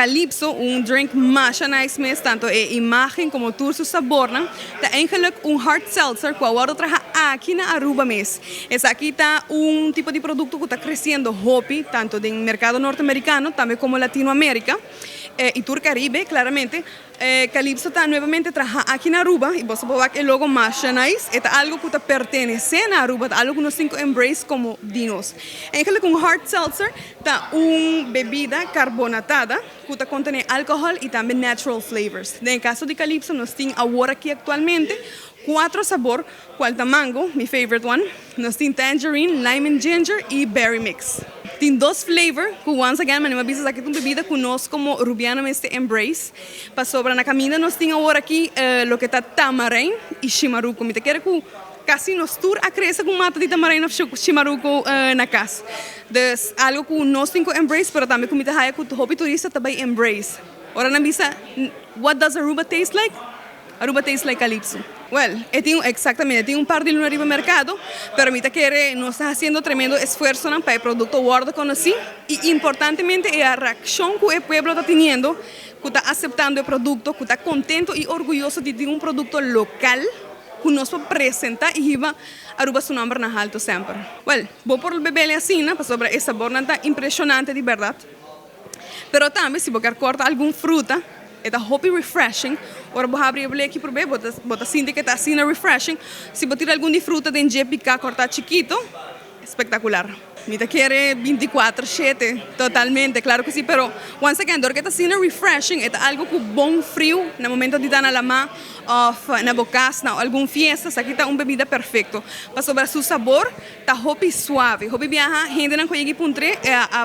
Calypso, um drink mais nice mesmo, tanto a imagem como tudo o sabor, né? Tá eigenlijk hard seltzer que agora traga aqui na Aruba mesmo. Esse aqui tá tipo de produto que está crescendo hopi, tanto no mercado norte-americano, também como Latinoamérica. Y Tour Caribe, claramente. Calypso está nuevamente trabaja aquí en Aruba y vos podés ver el logo más nice. Es algo que pertenece a Aruba, algo que nos cinco embrace como dinos. En ejemplo, con hard seltzer está una bebida carbonatada que contiene alcohol y también natural flavors. En el caso de Calypso, nos tiene ahora aquí actualmente 4 sabores, cual mango, mi favorite one, nos tiene tangerine, lime and ginger y berry mix. Tem 2 flavors, que once again, mas não é aqui uma bebida que nós como rubiano este embrace. Para sobra na caminha, nós temos agora aqui o que está tamarind e chimaruco. Me quero que quase nos tour a crescer com mata de tamarind e chimaruco na casa. Dus algo que nós temos embrace, mas também como está que o hobby turista também embrace. Ora na bisa, what does Aruba taste like? Aruba tastes like Calypso. Well, exactamente, tengo un par de lunas arriba en el mercado, pero ahorita no está haciendo tremendo esfuerzo para el producto guardo conocí y importantemente la reacción que el pueblo está teniendo, que está aceptando el producto, que está contento y orgulloso de tener un producto local que nos presenta y lleva Aruba su nombre en alto siempre. Well, voy por el bebé así, ¿no? Sobre el sabor está impresionante de verdad, pero también si voy a cortar alguna fruta, é hoppy refreshing. Ora vou abrir aqui para ver, bota sinta que está assim refreshing. Se você tirar algum de fruta de picar, cortar chiquito, espectacular. Mita quiere 24/7, totalmente, claro que sí, pero once again, porque está assim refreshing, é algo que bom frio, no momento de estar na lama, na bocas, na alguma fiesta, aqui está uma bebida perfeita. Para sobre seu sabor, está hoppy suave. Hoppy viaja, gente não conhece puntre,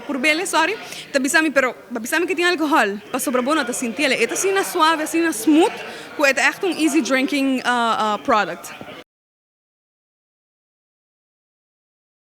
por bele, sorry, tá bisami, pero bisami que tem alcohol. Para sobre bom, tá sentindo, é assim suave, assim smooth, que é echt um easy drinking product.